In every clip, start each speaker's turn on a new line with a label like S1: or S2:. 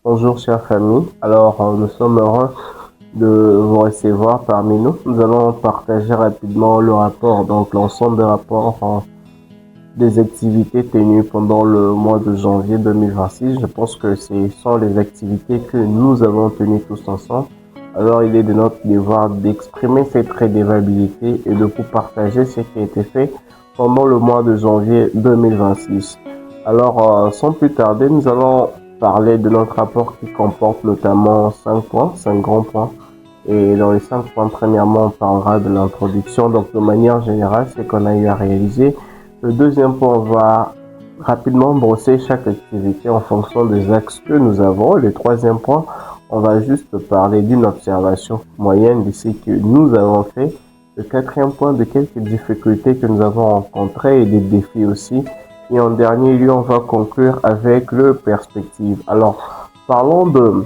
S1: Bonjour chère famille, nous sommes heureux de vous recevoir parmi nous. Nous allons partager rapidement le rapport, donc l'ensemble des rapports des activités tenues pendant le mois de janvier 2026. Je pense que ce sont les activités que nous avons tenues tous ensemble. Alors il est de notre devoir d'exprimer cette redevabilité et de vous partager ce qui a été fait pendant le mois de janvier 2026. Sans plus tarder, nous allons parler de notre rapport qui comporte notamment 5 points, 5 grands points. Et dans les 5 points, premièrement, on parlera de l'introduction, donc de manière générale, ce qu'on a eu à réaliser. Le deuxième point, on va rapidement brosser chaque activité en fonction des axes que nous avons. Et le troisième point, on va juste parler d'une observation moyenne de ce que nous avons fait. Le quatrième point, de quelques difficultés que nous avons rencontrées et des défis aussi. Et en dernier lieu, on va conclure avec le perspective. Alors, parlons de,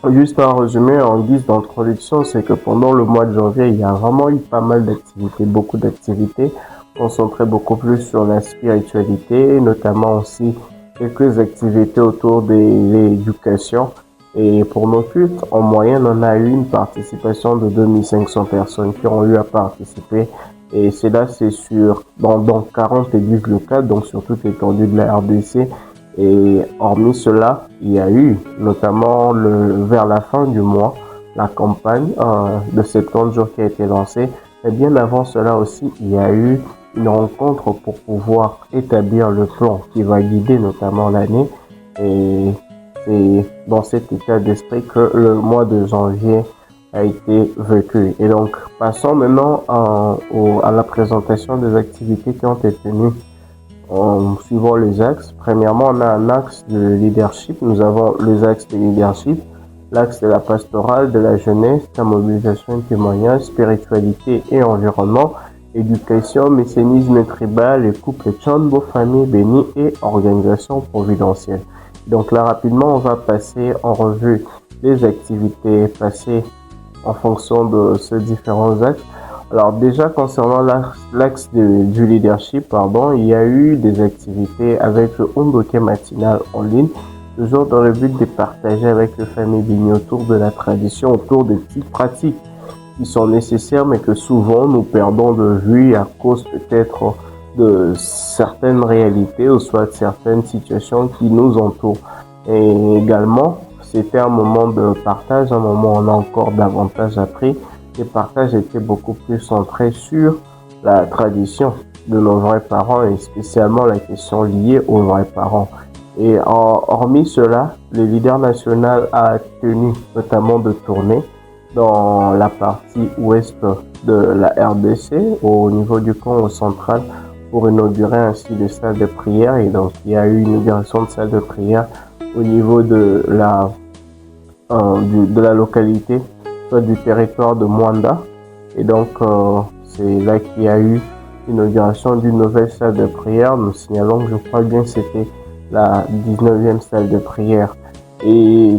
S1: juste un résumé en guise d'introduction, c'est que pendant le mois de janvier, il y a vraiment eu pas mal d'activités, beaucoup d'activités, concentrées beaucoup plus sur la spiritualité, notamment aussi quelques activités autour de l'éducation. Et pour nos cultes, en moyenne, on a eu une participation de 2500 personnes qui ont eu à participer. Et cela, c'est dans 40 églises locales, donc sur toute l'étendue de la RDC. Et hormis cela, il y a eu, notamment vers la fin du mois, la campagne de 70 jours qui a été lancée. Mais bien avant cela aussi, il y a eu une rencontre pour pouvoir établir le plan qui va guider notamment l'année. Et c'est dans cet état d'esprit que le mois de janvier a été vécu. Et donc, passons maintenant à la présentation des activités qui ont été tenues en suivant les axes. Premièrement, on a un axe de leadership. Nous avons les axes de leadership, l'axe de la pastorale, de la jeunesse, la mobilisation et témoignage, spiritualité et environnement, éducation, mécénisme tribal, les couples Tchambo, famille bénie et organisation providentielle. Donc là, rapidement, on va passer en revue les activités passées en fonction de ces différents axes. Alors déjà, concernant l'axe du leadership, il y a eu des activités avec le Ondoké matinal en ligne, toujours dans le but de partager avec les familles bénies autour de la tradition, autour des petites pratiques qui sont nécessaires, mais que souvent nous perdons de vue à cause peut-être de certaines réalités ou soit de certaines situations qui nous entourent. Et également, c'était un moment de partage, un moment où on a encore davantage appris. Les partages étaient beaucoup plus centrés sur la tradition de nos vrais parents et spécialement la question liée aux vrais parents. Et hormis cela, le leader national a tenu notamment de tourner dans la partie ouest de la RDC au niveau du Congo central pour inaugurer ainsi des salles de prière. Et donc, il y a eu une inauguration de salles de prière au niveau de la localité, soit du territoire de Mwanda. Et donc, c'est là qu'il y a eu l'inauguration d'une nouvelle salle de prière. Nous signalons que je crois bien que c'était la 19e salle de prière. Et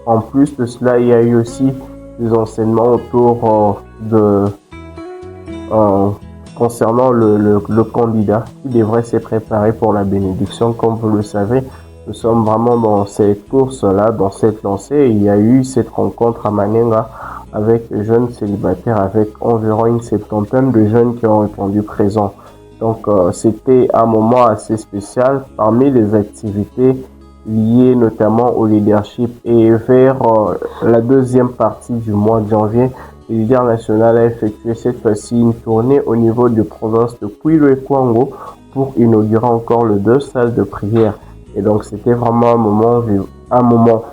S1: en plus de cela, il y a eu aussi des enseignements autour concernant le candidat qui devrait se préparer pour la bénédiction. Comme vous le savez, nous sommes vraiment dans cette course-là, dans cette lancée. Il y a eu cette rencontre à Manenga avec les jeunes célibataires, avec environ une septantaine de jeunes qui ont répondu présents. Donc, c'était un moment assez spécial parmi les activités liées notamment au leadership. Et vers la deuxième partie du mois de janvier, le leader national a effectué cette fois-ci une tournée au niveau de province de Kwilu et Kwango pour inaugurer encore les 2 salles de prière. Et donc, c'était vraiment un moment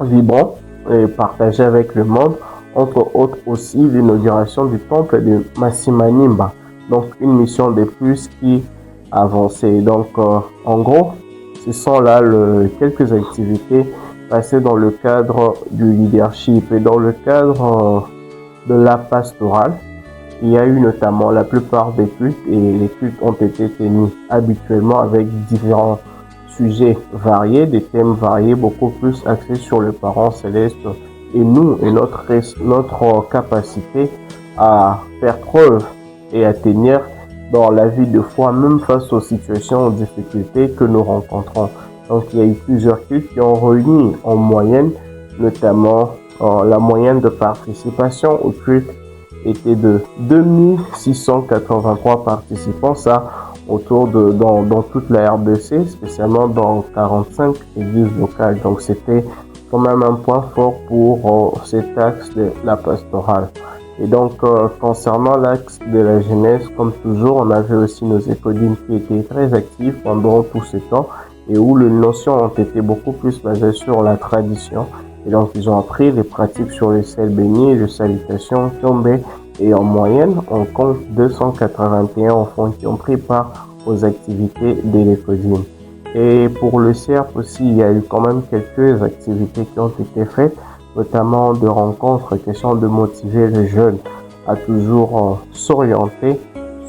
S1: vibrant et partagé avec le monde. Entre autres aussi, l'inauguration du temple de Massimanimba. Donc, une mission de plus qui avançait. Donc, en gros, ce sont là quelques activités passées dans le cadre du leadership et dans le cadre de la pastorale. Il y a eu notamment la plupart des cultes et les cultes ont été tenus habituellement avec différents sujets variés, des thèmes variés, beaucoup plus axés sur le parent céleste et nous et notre capacité à faire preuve et à tenir dans la vie de foi, même face aux situations, aux difficultés que nous rencontrons. Donc il y a eu plusieurs cultes qui ont réuni en moyenne, notamment la moyenne de participation au culte était de 2683 participants, ça dans toute la RDC, spécialement dans 45 églises locales. Donc c'était quand même un point fort pour cet axe de la pastorale. Et donc, concernant l'axe de la jeunesse, comme toujours, on avait aussi nos écodines qui étaient très actifs pendant tout ce temps et où les notions ont été beaucoup plus basées sur la tradition. Et donc, ils ont appris les pratiques sur le sel béni, les salutations, tombées. Et en moyenne, on compte 281 enfants qui ont pris part aux activités de l'écodine. Et pour le CERF aussi, il y a eu quand même quelques activités qui ont été faites, notamment de rencontres, question de motiver les jeunes à toujours s'orienter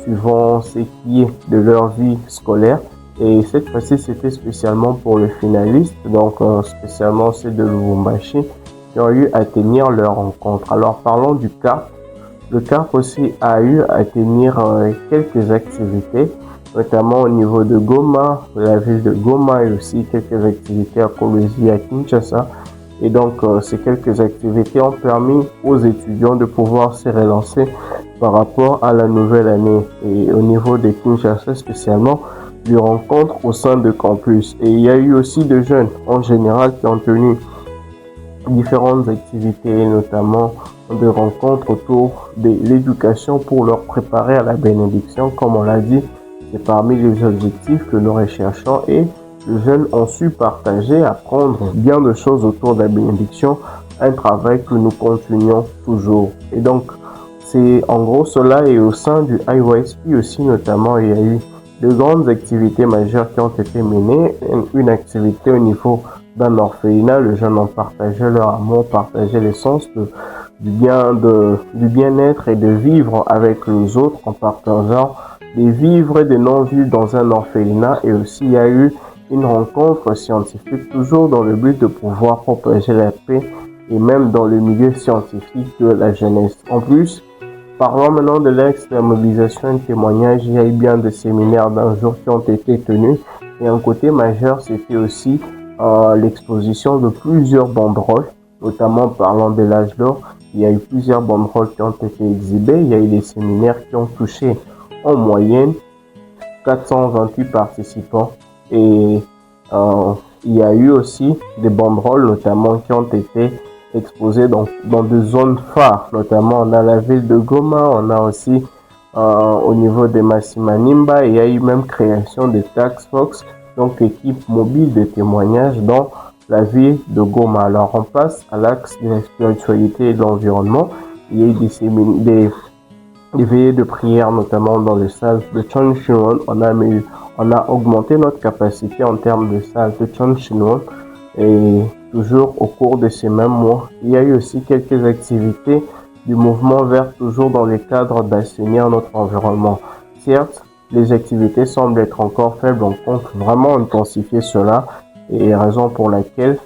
S1: suivant ce qui est de leur vie scolaire. Et cette fois-ci, c'était spécialement pour les finalistes, donc spécialement ceux de Lubumbashi, qui ont eu à tenir leur rencontre. Alors parlons du CARP. Le CARP aussi a eu à tenir quelques activités, notamment au niveau de Goma, la ville de Goma, et aussi quelques activités à Kolwezi, à Kinshasa. Et donc, ces quelques activités ont permis aux étudiants de pouvoir se relancer par rapport à la nouvelle année. Et au niveau de Kinshasa spécialement, des rencontres au sein de campus. Et il y a eu aussi des jeunes en général qui ont tenu différentes activités, notamment de rencontres autour de l'éducation pour leur préparer à la bénédiction. Comme on l'a dit, c'est parmi les objectifs que nous recherchons et les jeunes ont su partager, apprendre bien de choses autour de la bénédiction, un travail que nous continuons toujours. Et donc, c'est en gros cela, et au sein du IYSP aussi notamment, il y a eu de grandes activités majeures qui ont été menées. Une activité au niveau d'un orphelinat, les jeunes ont partagé leur amour, partagé l'essence du bien-être et de vivre avec les autres en partageant des vivres et des non-vivres dans un orphelinat. Et aussi il y a eu une rencontre scientifique, toujours dans le but de pouvoir propager la paix et même dans le milieu scientifique de la jeunesse. En plus, parlons maintenant de l'axe de la mobilisation et témoignage. Il y a eu bien des séminaires d'un jour qui ont été tenus. Et un côté majeur, c'était aussi l'exposition de plusieurs banderoles, notamment parlant de l'âge d'or. Il y a eu plusieurs banderoles qui ont été exhibées. Il y a eu des séminaires qui ont touché en moyenne 428 participants. Et il y a eu aussi des banderoles, notamment qui ont été exposées dans des zones phares. Notamment, on a la ville de Goma, on a aussi au niveau de Massimanimba, il y a eu même création de Tax Fox, donc équipe mobile de témoignage dans la ville de Goma. Alors, on passe à l'axe de la spiritualité et de l'environnement. Il y a eu des veillées de prière, notamment dans les salles de Chonchinon. On a augmenté notre capacité en termes de salles de Chonchinon. Et toujours au cours de ces mêmes mois, il y a eu aussi quelques activités du mouvement vert, toujours dans le cadre d'assainir notre environnement. Certes, les activités semblent être encore faibles, on compte vraiment intensifier cela, et raison pour laquelle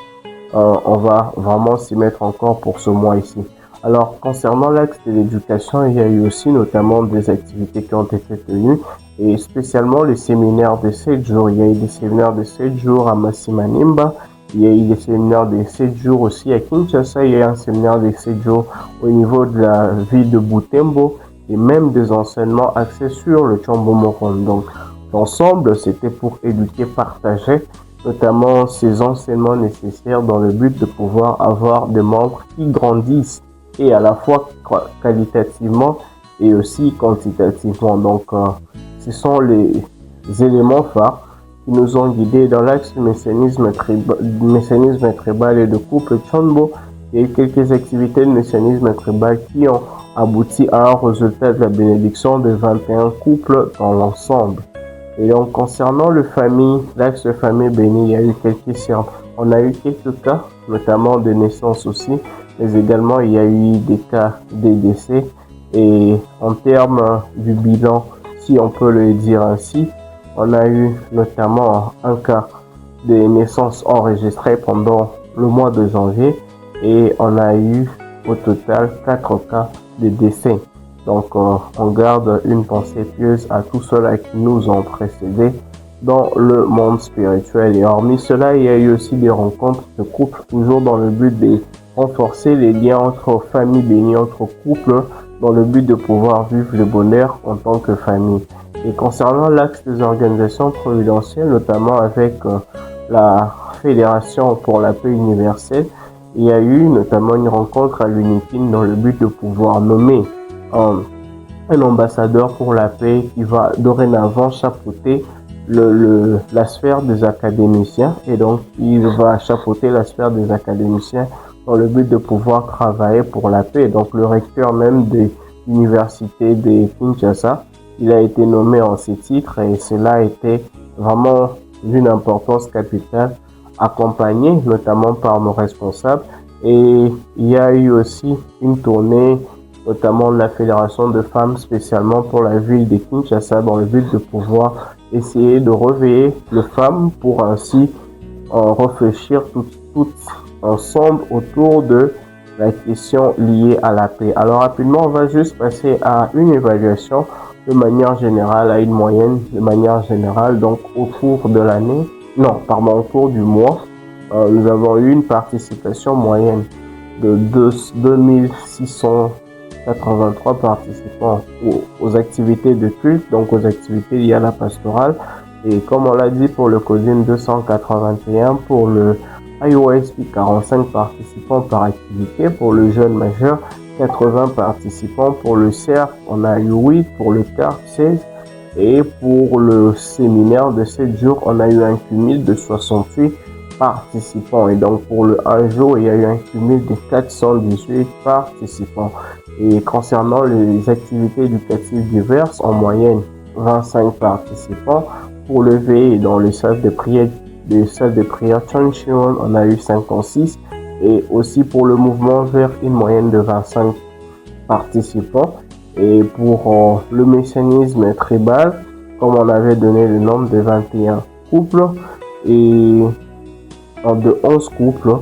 S1: on va vraiment s'y mettre encore pour ce mois ici. Alors, concernant l'axe de l'éducation, il y a eu aussi notamment des activités qui ont été tenues, et spécialement les séminaires de 7 jours. Il y a eu des séminaires de 7 jours à Massimanimba, il y a eu des séminaires de 7 jours aussi à Kinshasa, il y a eu un séminaire de 7 jours au niveau de la ville de Butembo, et même des enseignements axés sur le Chombo-Moron. Donc, l'ensemble, c'était pour éduquer, partager, notamment ces enseignements nécessaires dans le but de pouvoir avoir des membres qui grandissent, et à la fois qualitativement et aussi quantitativement. Donc, ce sont les éléments phares qui nous ont guidés dans l'axe du messianisme tribal et de couple Chombo. Il y a eu quelques activités de messianisme tribal qui ont abouti à un résultat de la bénédiction de 21 couples dans l'ensemble. Et donc, concernant l'axe de famille bénie, il y a eu on a eu quelques cas, notamment de naissance aussi, mais également il y a eu des cas de décès. Et en termes du bilan, si on peut le dire ainsi, on a eu notamment un cas de naissance enregistré pendant le mois de janvier, et on a eu au total 4 cas de décès. Donc on garde une pensée pieuse à tous ceux-là qui nous ont précédés dans le monde spirituel. Et hormis cela, il y a eu aussi des rencontres de couples, toujours dans le but de renforcer les liens entre familles bénies, entre couples, dans le but de pouvoir vivre le bonheur en tant que famille. Et concernant l'axe des organisations providentielles, notamment avec la Fédération pour la paix universelle, il y a eu notamment une rencontre à l'UNIFIN dans le but de pouvoir nommer un ambassadeur pour la paix qui va dorénavant chapeauter la sphère des académiciens, et donc il va chapeauter la sphère des académiciens dans le but de pouvoir travailler pour la paix. Donc le recteur même de l'université de Kinshasa, il a été nommé en ces titres, et cela a été vraiment d'une importance capitale, accompagné notamment par nos responsables. Et il y a eu aussi une tournée notamment de la Fédération de femmes spécialement pour la ville de Kinshasa, dans le but de pouvoir essayer de réveiller les femmes pour ainsi réfléchir toutes ensemble autour de la question liée à la paix. Alors rapidement, on va juste passer à une évaluation de manière générale, à une moyenne de manière générale. Donc au cours de l'année, au cours du mois, nous avons eu une participation moyenne de 2683 participants aux activités de culte, donc aux activités liées à la pastorale. Et comme on l'a dit pour le COSIM, 281, pour le IOSP, 45 participants par activité, pour le jeune majeur, 80 participants, pour le CERF, on a eu 8, pour le CARP, 16, et pour le séminaire de 7 jours, on a eu un cumul de 68 participants. Et donc pour le 1 jour, il y a eu un cumul de 418 participants. Et concernant les activités éducatives diverses, en moyenne 25 participants. Pour le veillé dans les salles de prière Chonchion, on a eu 56. Et aussi pour le mouvement vers une moyenne de 25 participants. Et pour le messianisme tribal, comme on avait donné le nombre de 21 couples et de 11 couples,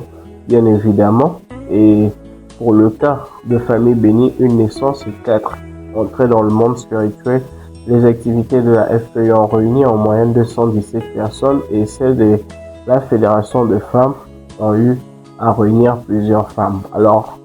S1: bien évidemment. Et pour le cas de famille bénie, une naissance et 4 entrées dans le monde spirituel, les activités de la FPE ont réuni en moyenne 217 personnes, et celles de la Fédération de femmes ont eu à réunir plusieurs femmes. Alors,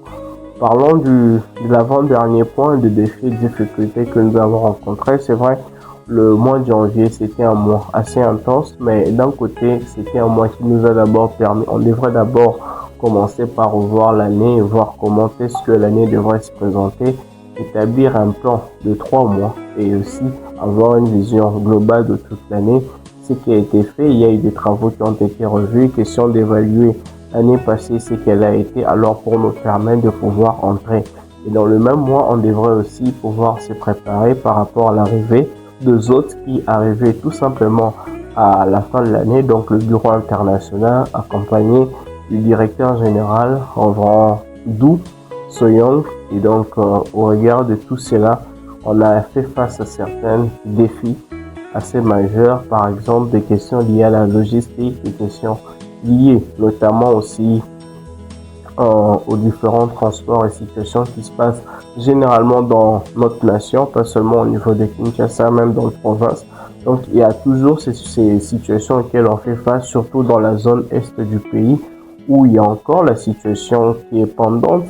S1: parlons de l'avant-dernier point de défis et difficultés que nous avons rencontrés. C'est vrai, le mois de janvier, c'était un mois assez intense, mais d'un côté, c'était un mois qui nous a d'abord permis, on devrait d'abord commencer par revoir l'année, voir comment est-ce que l'année devrait se présenter, établir un plan de 3 mois et aussi avoir une vision globale de toute l'année. Ce qui a été fait, il y a eu des travaux qui ont été revus, question d'évaluer l'année passée ce qu'elle a été, alors pour nous permettre de pouvoir entrer. Et dans le même mois, on devrait aussi pouvoir se préparer par rapport à l'arrivée de autres qui arrivaient tout simplement à la fin de l'année, donc le bureau international accompagné du directeur général Reverend Dou Soyoung. Et donc au regard de tout cela, on a fait face à certains défis assez majeurs, par exemple des questions liées à la logistique, des questions liées notamment aussi aux différents transports et situations qui se passent généralement dans notre nation, pas seulement au niveau de Kinshasa, même dans la province. Donc il y a toujours ces situations auxquelles on fait face, surtout dans la zone est du pays, où il y a encore la situation qui est pendante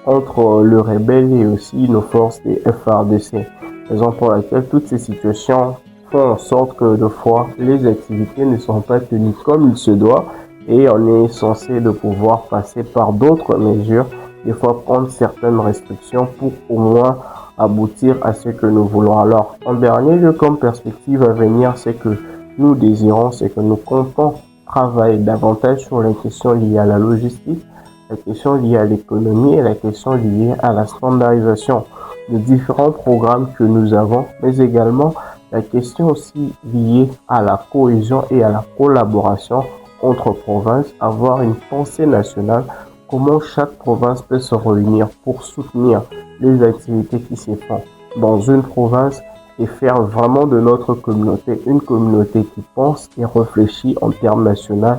S1: entre le rebelle et aussi nos forces des FARDC. Raison pour laquelle toutes ces situations font en sorte que de fois les activités ne sont pas tenues comme il se doit, et on est censé de pouvoir passer par d'autres mesures, des fois prendre certaines restrictions pour au moins aboutir à ce que nous voulons. Alors, en dernier lieu, comme perspective à venir, c'est que nous désirons, c'est que nous comptons travailler davantage sur les questions liées à la logistique, la question liée à l'économie et la question liée à la standardisation de différents programmes que nous avons, mais également la question aussi liée à la cohésion et à la collaboration entre provinces, avoir une pensée nationale, comment chaque province peut se réunir pour soutenir les activités qui se font dans une province et faire vraiment de notre communauté une communauté qui pense et réfléchit en termes nationaux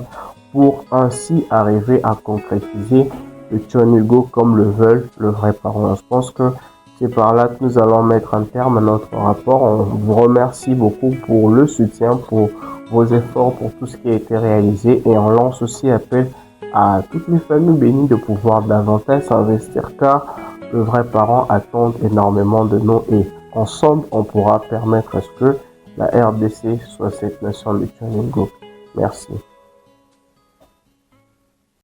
S1: pour ainsi arriver à concrétiser le Tchon Hugo comme le veulent le vrai parent. Je pense que C'est par là que nous allons mettre un terme à notre rapport. On vous remercie beaucoup pour le soutien, pour vos efforts, pour tout ce qui a été réalisé. Et on lance aussi appel à toutes les familles bénies de pouvoir davantage s'investir, car le vrai parent attend énormément de nous et ensemble, on pourra permettre à ce que la RDC soit cette nation de Tuaningo. Merci.